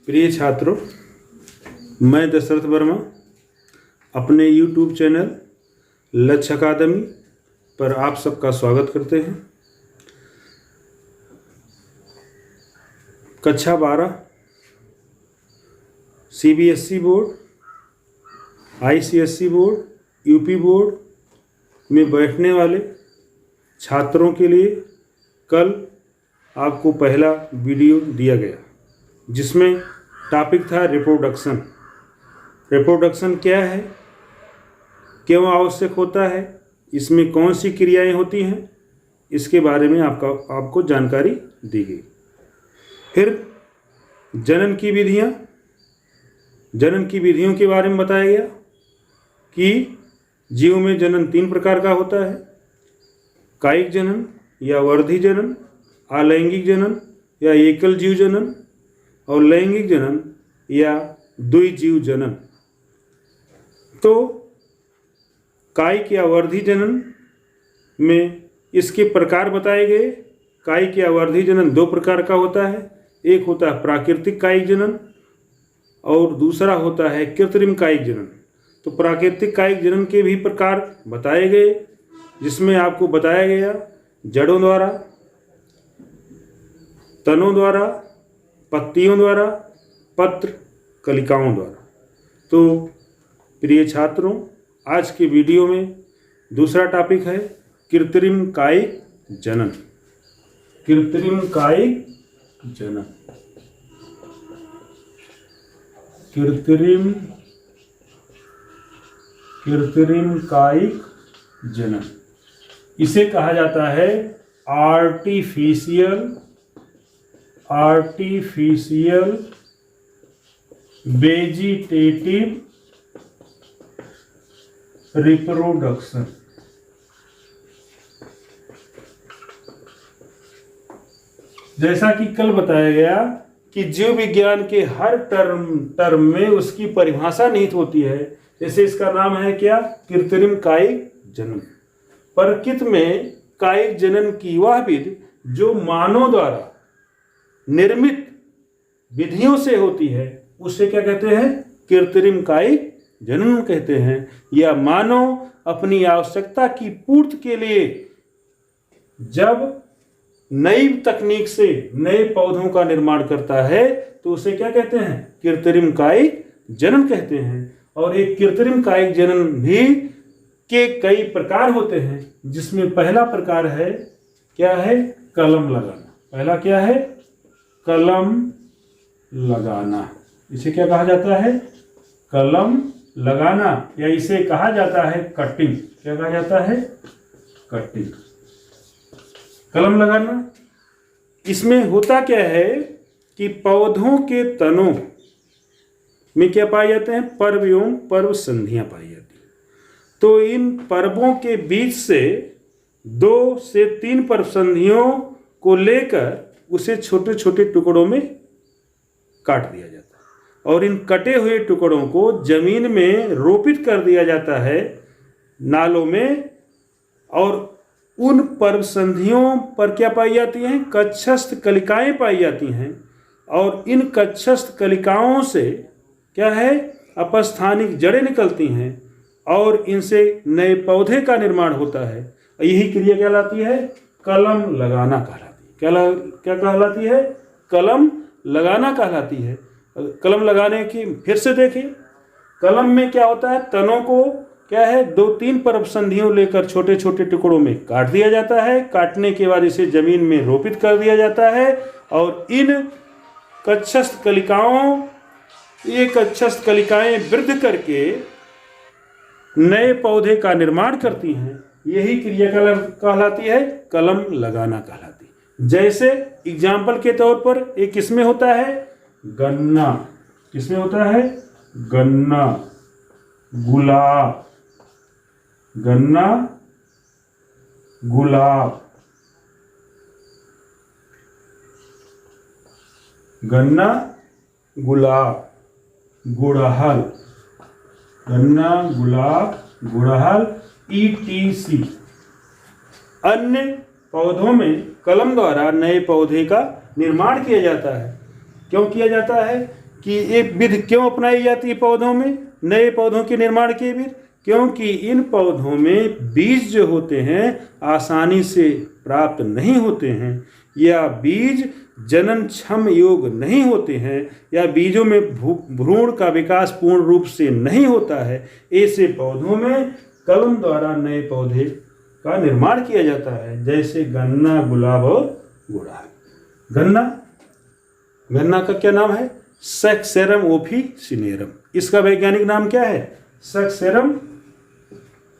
प्रिय छात्रों, मैं दशरथ वर्मा अपने YouTube चैनल लक्ष्य अकादमी पर आप सबका स्वागत करते हैं। कक्षा 12 CBSE board, ICSE board, UP board में बैठने वाले छात्रों के लिए कल आपको पहला वीडियो दिया गया, जिसमें टॉपिक था रिप्रोडक्शन। रिप्रोडक्शन क्या है, क्यों आवश्यक होता है, इसमें कौन सी क्रियाएं होती हैं, इसके बारे में आपको जानकारी दी गई। फिर जनन की विधियों के बारे में बताया गया कि जीव में जनन 3 प्रकार का होता है: कायिक जनन या वर्धी जनन, अलैंगिक जनन या एकल जीव जनन, और लैंगिक जनन या द्विजीव जनन। तो कायिक या वर्धी जनन में इसके प्रकार बताए गए। कायिक या वर्धी जनन 2 प्रकार का होता है, एक होता है प्राकृतिक कायिक जनन और दूसरा होता है कृत्रिम कायिक जनन। तो प्राकृतिक कायिक जनन के भी प्रकार बताए गए, जिसमें आपको बताया गया जड़ों द्वारा, तनों द्वारा, पत्तियों द्वारा, पत्र कलिकाओं द्वारा। तो प्रिय छात्रों, आज के वीडियो में दूसरा टॉपिक है कृत्रिम कायिक जनन। कृत्रिम कायिक जनन, कृत्रिम कायिक जनन, इसे कहा जाता है आर्टिफिशियल वेजिटेटिव रिप्रोडक्शन। जैसा कि कल बताया गया कि जीव विज्ञान के हर टर्म में उसकी परिभाषा निहित होती है। जैसे इसका नाम है क्या, कृत्रिम कायिक जनन। प्रकृति में कायिक जनन की वह विधि जो मानव द्वारा निर्मित विधियों से होती है, उसे क्या कहते हैं, कृत्रिम कायिक जनन कहते हैं। या मानव अपनी आवश्यकता की पूर्ति के लिए जब नई तकनीक से नए पौधों का निर्माण करता है, तो उसे क्या कहते हैं, कृत्रिम कायिक जनन कहते हैं। और एक कृत्रिम कायिक जनन भी के कई प्रकार होते हैं, जिसमें पहला प्रकार है क्या है, कलम लगाना। पहला क्या है, कलम लगाना। इसे क्या कहा जाता है, कलम लगाना, या इसे कहा जाता है कटिंग। क्या कहा जाता है, कटिंग, कलम लगाना। इसमें होता क्या है कि पौधों के तनों में क्या पाए जाते हैं, पर्व एवं पर्व संधियां पाई जाती हैं। तो इन पर्वों के बीच से 2 से 3 पर्व संधियों को लेकर उसे छोटे छोटे टुकड़ों में काट दिया जाता है, और इन कटे हुए टुकड़ों को जमीन में रोपित कर दिया जाता है, नालों में। और उन पर्व संधियों पर क्या पाई जाती हैं, कक्षस्थ कलिकाएं पाई जाती हैं। और इन कक्षस्थ कलिकाओं से क्या है, अपस्थानिक जड़ें निकलती हैं, और इनसे नए पौधे का निर्माण होता है। यही क्रिया कहलाती है कलम लगाना कहलाती है। क्या कहलाती है, कलम लगाना कहलाती है। कलम लगाने की फिर से देखिए, कलम में क्या होता है, तनों को क्या है, 2-3 पर्व संधियों लेकर छोटे छोटे टुकड़ों में काट दिया जाता है। काटने के बाद इसे जमीन में रोपित कर दिया जाता है, और इन कक्षस्थ कलिकाओं, ये कक्षस्थ कलिकाएं वृद्धि करके नए पौधे का निर्माण करती हैं। यही क्रिया कहलाती है कलम लगाना कहलाती है। जैसे एग्जाम्पल के तौर पर एक किसमें होता है, गन्ना। किसमें होता है, गन्ना, गुलाब, गन्ना, गुलाब, गन्ना, गुलाब, गुड़हल, गन्ना, गुलाब, गुड़हल, ETC। अन्य पौधों में कलम द्वारा नए पौधे का निर्माण किया जाता है। क्यों किया जाता है, कि एक विधि क्यों अपनाई जाती है पौधों में, नए पौधों के निर्माण की विधि? क्योंकि इन पौधों में बीज जो होते हैं आसानी से प्राप्त नहीं होते हैं, या बीज जनन क्षम योग नहीं होते हैं, या बीजों में भ्रूण का विकास पूर्ण रूप से नहीं होता है। ऐसे पौधों में कलम द्वारा नए पौधे का निर्माण किया जाता है, जैसे गन्ना, गुलाब और गुड़हल। गन्ना का क्या नाम है? सक्सेरम ओफिसिनेरम। इसका वैज्ञानिक नाम क्या है? सक्सेरम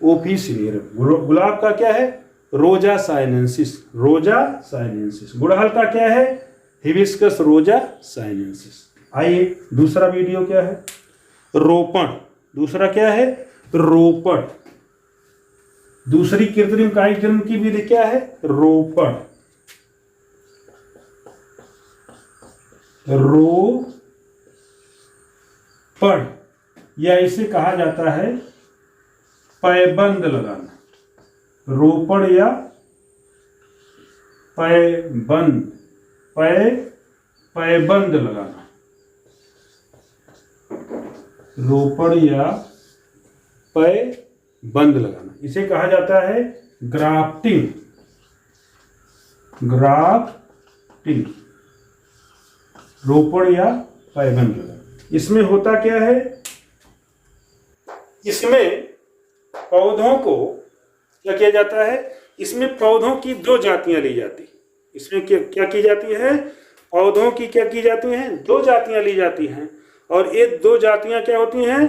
ओफिसिनेरम। गुलाब का क्या है? रोजा साइनेंसिस। गुड़हल का क्या है? हिबिस्कस रोजा साइनेंसिस। आइए दूसरा वीडियो क्या है? रोपण। दूसरा क्या है? रोपण। दूसरी कृत्रिम कायिक जनन की विधि क्या है? रोपण। या इसे कहा जाता है पैबंद लगाना। रोपण या पैबंद लगाना। रोपण या पैबंद लगाना, इसे कहा जाता है ग्राफ्टिंग। रोपण या पैबंद लगाना। इसमें होता क्या है? इसमें पौधों को क्या किया जाता है? इसमें पौधों की दो जातियां ली जाती। इसमें क्या की जाती है? पौधों की क्या की जाती हैं? दो जातियां ली जाती हैं। और ये दो जातियां क्या होती हैं?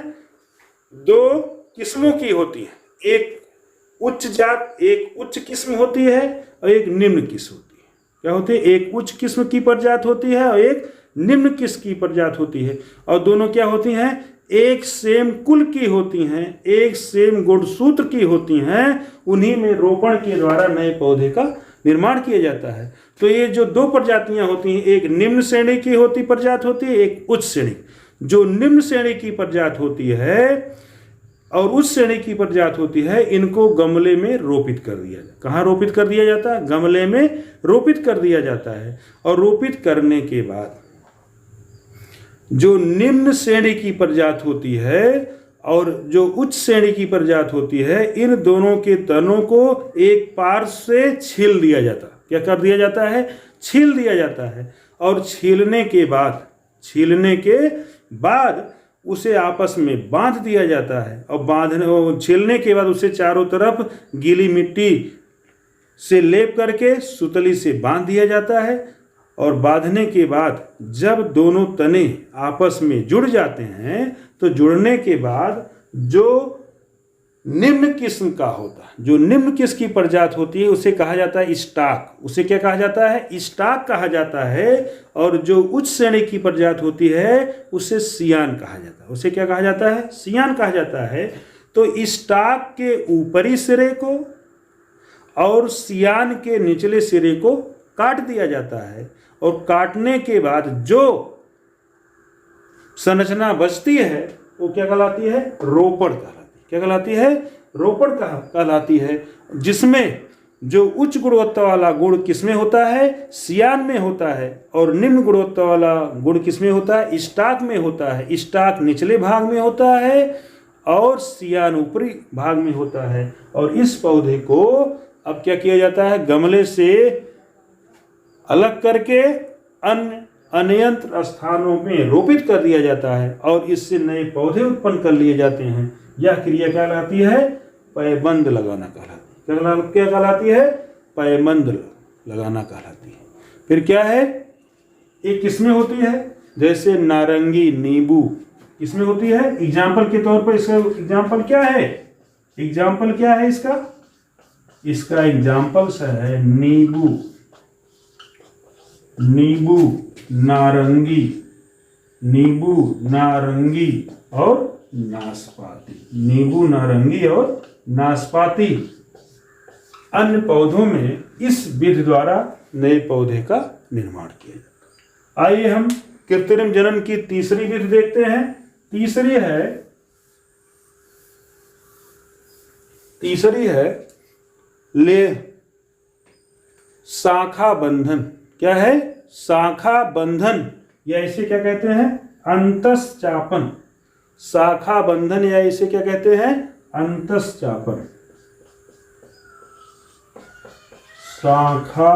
दो किस्मों की होती हैं। एक उच्च किस्म होती है और एक निम्न किस्म होती है। क्या होती है? एक उच्च किस्म की प्रजात होती है और एक निम्न किस्म की प्रजात होती है। और दोनों क्या होती हैं? एक सेम कुल की होती हैं, एक सेम गुणसूत्र की होती हैं। उन्हीं में रोपण के द्वारा नए पौधे का निर्माण किया जाता है। तो ये जो दो प्रजातियां होती हैं, एक निम्न श्रेणी की प्रजात होती है, एक उच्च श्रेणी। जो निम्न श्रेणी की प्रजात होती है और उच्च श्रेणी की प्रजात होती है, इनको गमले में रोपित कर दिया जाता है। कहाँ रोपित कर दिया जाता है? गमले में रोपित कर दिया जाता है। और रोपित करने के बाद जो निम्न श्रेणी की प्रजात होती है और जो उच्च श्रेणी की प्रजात होती है, इन दोनों के तनों को एक पार्श्व से छील दिया जाता। क्या कर दिया जाता है? छील दिया जाता है। और छीलने के बाद उसे आपस में बांध दिया जाता है। और छीलने के बाद उसे चारों तरफ गीली मिट्टी से लेप करके सुतली से बांध दिया जाता है। और बांधने के बाद जब दोनों तने आपस में जुड़ जाते हैं, तो जुड़ने के बाद जो निम्न किस्म का होता है, जो निम्न किस्म की प्रजात होती है, उसे कहा जाता है स्टाक। उसे क्या कहा जाता है? स्टाक कहा जाता है। और जो उच्च श्रेणी की प्रजात होती है उसे सियान कहा जाता है। उसे क्या कहा जाता है? सियान कहा जाता है। तो स्टाक के ऊपरी सिरे को और सियान के निचले सिरे को काट दिया जाता है। और काटने के बाद जो संरचना बचती है वो क्या कहलाती है? रोपण कहलाती है। क्या कहलाती है? रोपण कहलाती है। जिसमें जो उच्च गुणवत्ता वाला गुण किसमें होता है? सियान में होता है। और निम्न गुणवत्ता वाला गुण किसमें होता है? स्टाक में होता है। स्टाक निचले भाग में होता है और सियान ऊपरी भाग में होता है। और इस पौधे को अब क्या किया जाता है? गमले से अलग करके अन्यंत्र स्थानों में रोपित कर दिया जाता है और इससे नए पौधे उत्पन्न कर लिए जाते हैं। यह क्रिया कहलाती है पैबंद लगाना कहलाती है। क्या कहलाती है? पैबंद लगाना कहलाती है। फिर क्या है? एक किसमें होती है? जैसे नारंगी, नींबू किसमें होती है? एग्जाम्पल के तौर पर इसका एग्जाम्पल क्या है? एग्जाम्पल क्या है इसका? इसका एग्जाम्पल्स है नींबू, नारंगी और नाशपाती। नींबू, नारंगी और नाशपाती। अन्य पौधों में इस विधि द्वारा नए पौधे का निर्माण किया जाता है। आइए हम कृत्रिम जनन की तीसरी विधि देखते हैं। तीसरी है शाखा बंधन। क्या है? शाखा बंधन, या इसे क्या कहते हैं? अंतस्चापन, शाखा बंधन या इसे क्या कहते हैं? अंतस्चापन। शाखा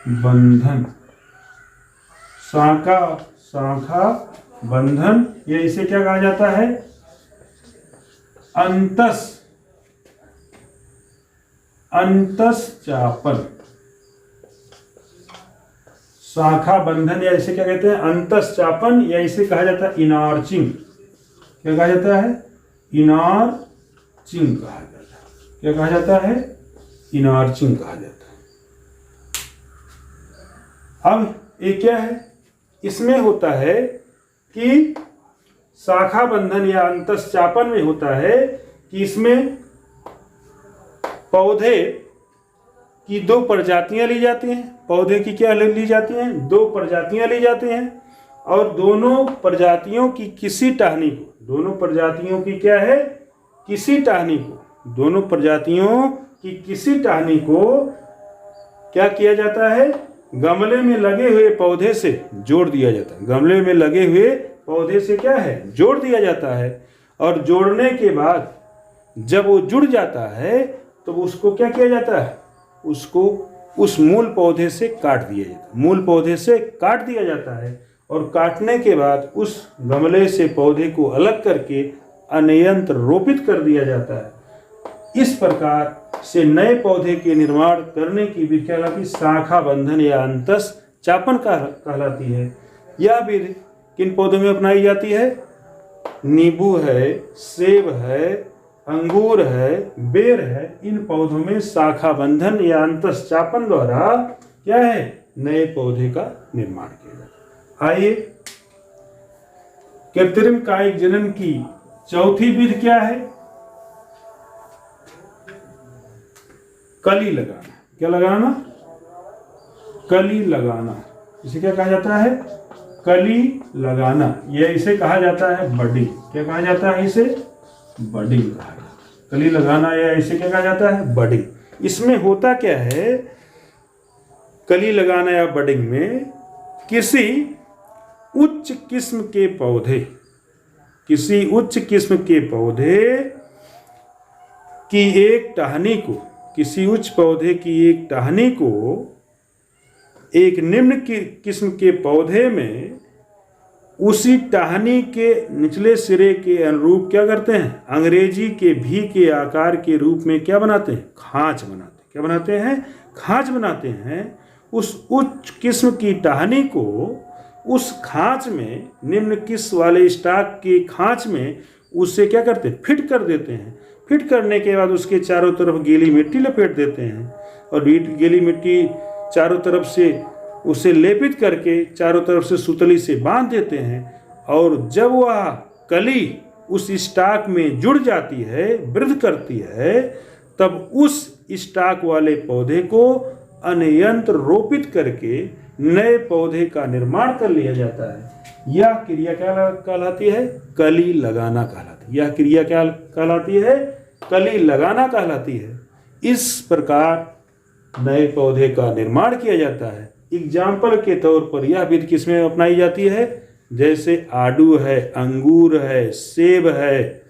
बंधन, शाखा बंधन या इसे क्या कहा जाता है? अंतस्चापन। शाखा बंधन या इसे क्या कहते हैं? अंतस्चापन या इसे कहा जाता है इनार्चिंग। क्या कहा जाता है? इनार्चिंग कहा जाता है। क्या कहा जाता है? इनार्चिंग कहा जाता है। अब ये क्या है? इसमें होता है कि शाखा बंधन या अंतस्चापन में होता है कि इसमें पौधे की दो प्रजातियां ली जाती हैं। पौधे की क्या ली जाती हैं? दो प्रजातियां ली जाती हैं और दोनों प्रजातियों की किसी टहनी को, दोनों प्रजातियों की क्या है? किसी टहनी को, दोनों प्रजातियों की किसी टहनी को क्या किया जाता है? गमले में लगे हुए पौधे से जोड़ दिया जाता है। गमले में लगे हुए पौधे से क्या है? जोड़ दिया जाता है। और जोड़ने के बाद जब वो जुड़ जाता है तो उसको क्या किया जाता है? उसको उस मूल पौधे से काट दिया जाता है। मूल पौधे से काट दिया जाता है और काटने के बाद उस गमले से पौधे को अलग करके अन्यंत्र रोपित कर दिया जाता है। इस प्रकार से नए पौधे के निर्माण करने की विधि कहलाती शाखा बंधन या अंतस्चापन कहलाती है। यह विधि किन पौधों में अपनाई जाती है? नींबू है, सेब है, अंगूर है, बेर है। इन पौधों में शाखा बंधन या अंतस्चापन द्वारा क्या है? नए पौधे का निर्माण किया जाता है। आइए, कृत्रिम कायिक जनन की चौथी विधि क्या है? कली लगाना। क्या लगाना? कली लगाना। इसे क्या कहा जाता है? कली लगाना। यह इसे कहा जाता है बडिंग। क्या कहा जाता है? इसे बडिंग कहा जाता है। कली लगाना या इसे क्या कहा जाता है? बडिंग। इसमें होता क्या है? कली लगाना या बडिंग में किसी उच्च किस्म के पौधे, किसी उच्च किस्म के पौधे की एक टहनी को, किसी उच्च पौधे की एक टहनी को एक निम्न किस्म के पौधे में उसी टहनी के निचले सिरे के अनुरूप क्या करते हैं? अंग्रेजी के भी के आकार के रूप में क्या बनाते हैं? खांच बनाते हैं। क्या बनाते हैं? खांच बनाते हैं। उस उच्च किस्म की टहनी को उस खांच में, निम्न किस्म वाले स्टॉक की खांच में उससे क्या करते हैं? फिट कर देते हैं। फिट करने के बाद उसके चारों तरफ गीली मिट्टी लपेट देते हैं और गीली मिट्टी चारों तरफ से उसे लेपित करके चारों तरफ से सुतली से बांध देते हैं। और जब वह कली उस स्टॉक में जुड़ जाती है, वृद्धि करती है, तब उस स्टॉक वाले पौधे को अन्यंत्र रोपित करके नए पौधे का निर्माण कर लिया जाता है। यह क्रिया क्या कहलाती है? कली लगाना कहलाती है। यह क्रिया क्या कहलाती है? कली लगाना कहलाती है। इस प्रकार नए पौधे का निर्माण किया जाता है। एग्जाम्पल के तौर पर यह विधि किसमें अपनाई जाती है? जैसे आड़ू है, अंगूर है, सेब है,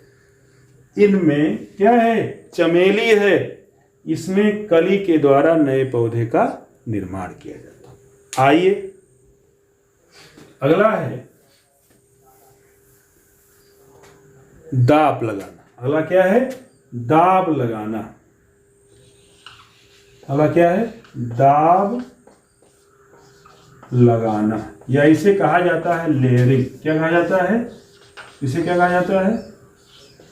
इनमें क्या है? चमेली है। इसमें कली के द्वारा नए पौधे का निर्माण किया जाता है। आइए, अगला है दाब लगाना। अगला क्या है? दाब लगाना। अगला क्या है? दाब लगाना या इसे कहा जाता है लेयरिंग। क्या कहा जाता है? इसे क्या कहा जाता है?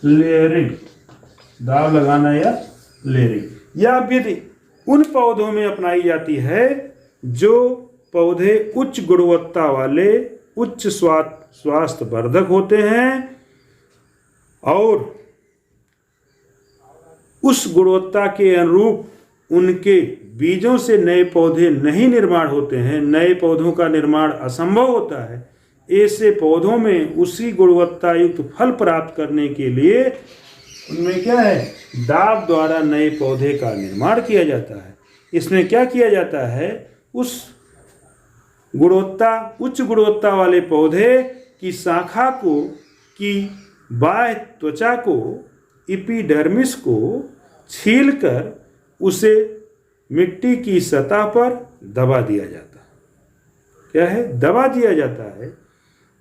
लेयरिंग। दाब लगाना या लेयरिंग। यह विधि उन पौधों में अपनाई जाती है जो पौधे उच्च गुणवत्ता वाले, उच्च स्वास्थ्य वर्धक होते हैं और उस गुणवत्ता के अनुरूप उनके बीजों से नए पौधे नहीं निर्माण होते हैं। नए पौधों का निर्माण असंभव होता है। ऐसे पौधों में उसी गुणवत्ता युक्त फल प्राप्त करने के लिए उनमें क्या है? दाब द्वारा नए पौधे का निर्माण किया जाता है। इसमें क्या किया जाता है? उस उच्च गुणवत्ता वाले पौधे की शाखा को की बाह्य त्वचा को एपिडर्मिस को छीलकर उसे मिट्टी की सतह पर दबा दिया जाता है। क्या है? दबा दिया जाता है।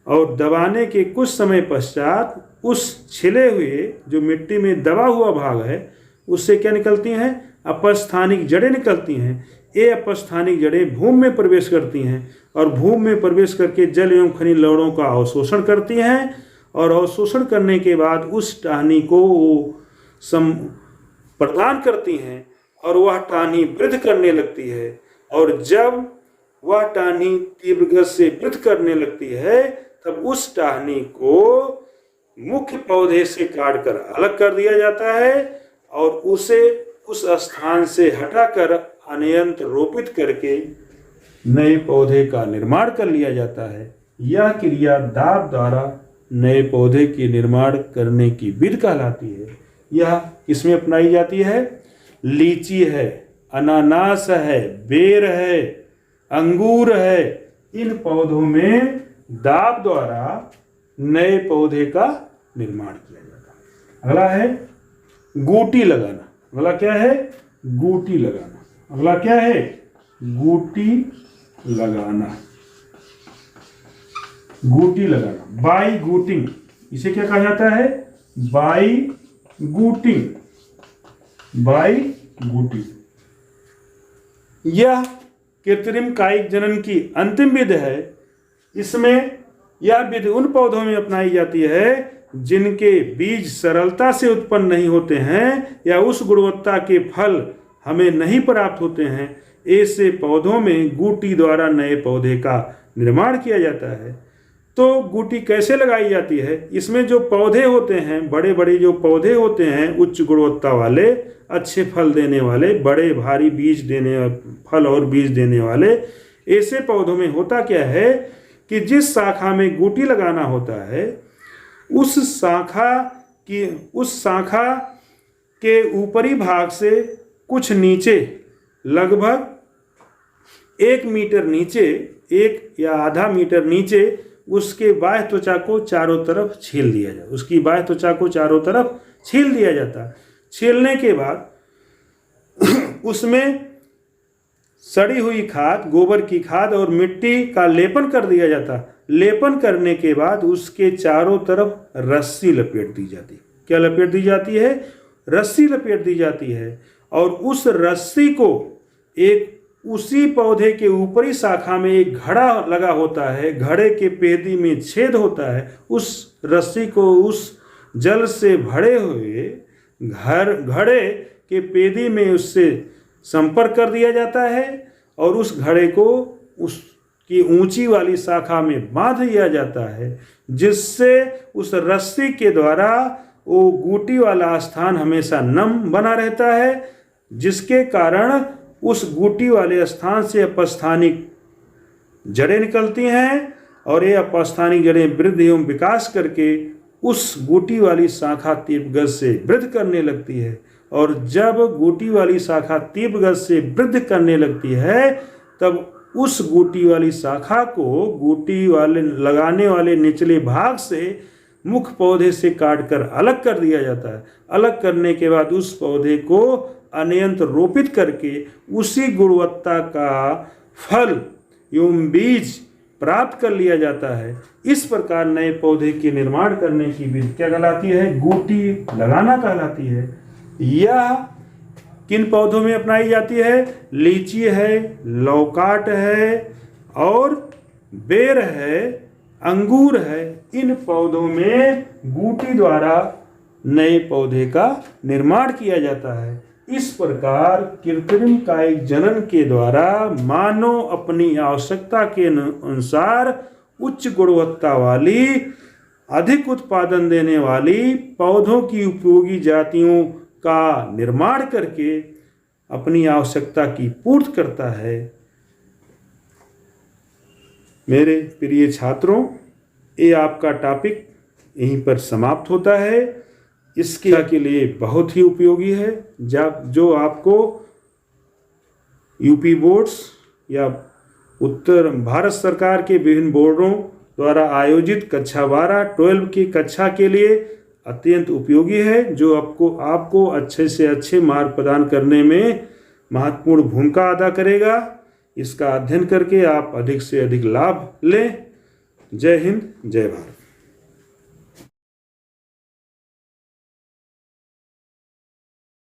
और दबाने के कुछ समय पश्चात उस छिले हुए जो मिट्टी में दबा हुआ भाग है उससे क्या निकलती हैं? अपस्थानिक जड़ें निकलती हैं। ये अपस्थानिक जड़ें भूमि में प्रवेश करती हैं और भूमि में प्रवेश करके जल एवं खनिज लवणों का अवशोषण करती हैं और अवशोषण करने के बाद उस टहनी को प्रदान करती हैं और वह टहनी वृद्धि करने लगती है। और जब वह टहनी तीव्र गति से वृद्धि करने लगती है तब उस टहनी को मुख्य पौधे से काटकर अलग कर दिया जाता है और उसे उस स्थान से हटाकर अन्यंत्र रोपित करके नए पौधे का निर्माण कर लिया जाता है। यह क्रिया दाब द्वारा नए पौधे के निर्माण करने की विधि कहलाती है। यह किसमें अपनाई जाती है? लीची है, अनानास है, बेर है, अंगूर है, इन पौधों में दाब द्वारा नए पौधे का निर्माण किया जाता है। अगला है गूटी लगाना। अगला क्या है? गूटी लगाना। अगला क्या है? गूटी लगाना। गूटी लगाना, बाई गूटिंग, इसे क्या कहा जाता है? बाई गूटिंग। बाई गूटिंग यह कृत्रिम कायिक जनन की अंतिम विधि है। इसमें यह विधि उन पौधों में अपनाई जाती है जिनके बीज सरलता से उत्पन्न नहीं होते हैं या उस गुणवत्ता के फल हमें नहीं प्राप्त होते हैं। ऐसे पौधों में गूटी द्वारा नए पौधे का निर्माण किया जाता है। तो गूटी कैसे लगाई जाती है? इसमें जो पौधे होते हैं, बड़े बड़े जो पौधे होते हैं उच्च गुणवत्ता वाले, अच्छे फल देने वाले, बड़े भारी बीज देने फल और बीज देने वाले, ऐसे पौधों में होता क्या है कि जिस शाखा में गूटी लगाना होता है उस शाखा के ऊपरी भाग से कुछ नीचे, लगभग 1 मीटर नीचे, 1 या आधा मीटर नीचे उसके बाह्य त्वचा को चारों तरफ छील दिया जाता। उसकी बाह्य त्वचा को चारों तरफ छील दिया जाता। छीलने के बाद उसमें सड़ी हुई खाद, गोबर की खाद और मिट्टी का लेपन कर दिया जाता। लेपन करने के बाद उसके चारों तरफ रस्सी लपेट दी जाती। क्या लपेट दी जाती है? रस्सी लपेट दी जाती है। और उस रस्सी को उसी पौधे के ऊपरी शाखा में एक घड़ा लगा होता है, घड़े के पेदी में छेद होता है। उस रस्सी को उस जल से भरे हुए घड़े के पेदी में उससे संपर्क कर दिया जाता है और उस घड़े को उसकी ऊंची वाली शाखा में बांध दिया जाता है, जिससे उस रस्सी के द्वारा वो गूटी वाला स्थान हमेशा नम बना रहता है, जिसके कारण उस गूटी वाले स्थान से अपस्थानिक जड़ें निकलती हैं और ये अपस्थानिक जड़ें वृद्धि एवं विकास करके उस गूटी वाली शाखा तीव्र गति से वृद्धि करने लगती है। और जब गूटी वाली शाखा तीव्र गति से वृद्धि करने लगती है तब उस गूटी वाली शाखा को गूटी वाले लगाने वाले निचले भाग से मुख्य पौधे से काटकर अलग कर दिया जाता है। अलग करने के बाद उस पौधे को अन्यंत्र रोपित करके उसी गुणवत्ता का फल एवं बीज प्राप्त कर लिया जाता है। इस प्रकार नए पौधे के निर्माण करने की विधि क्या कहलाती है? गूटी लगाना कहलाती है। यह किन पौधों में अपनाई जाती है? लीची है, लौकाट है और बेर है, अंगूर है। इन पौधों में गूटी द्वारा नए पौधे का निर्माण किया जाता है। इस प्रकार कृत्रिम कायिक जनन के द्वारा मानव अपनी आवश्यकता के अनुसार उच्च गुणवत्ता वाली, अधिक उत्पादन देने वाली पौधों की उपयोगी जातियों का निर्माण करके अपनी आवश्यकता की पूर्ति करता है। मेरे प्रिय छात्रों, ये आपका टॉपिक यहीं पर समाप्त होता है। इसके के लिए बहुत ही उपयोगी है। जो आपको यूपी बोर्ड्स या उत्तर भारत सरकार के विभिन्न बोर्डों द्वारा आयोजित कक्षा 12-12 की कक्षा के लिए अत्यंत उपयोगी है, जो आपको अच्छे से अच्छे मार्क प्रदान करने में महत्वपूर्ण भूमिका अदा करेगा। इसका अध्ययन करके आप अधिक से अधिक लाभ लें। जय हिंद, जय भारत।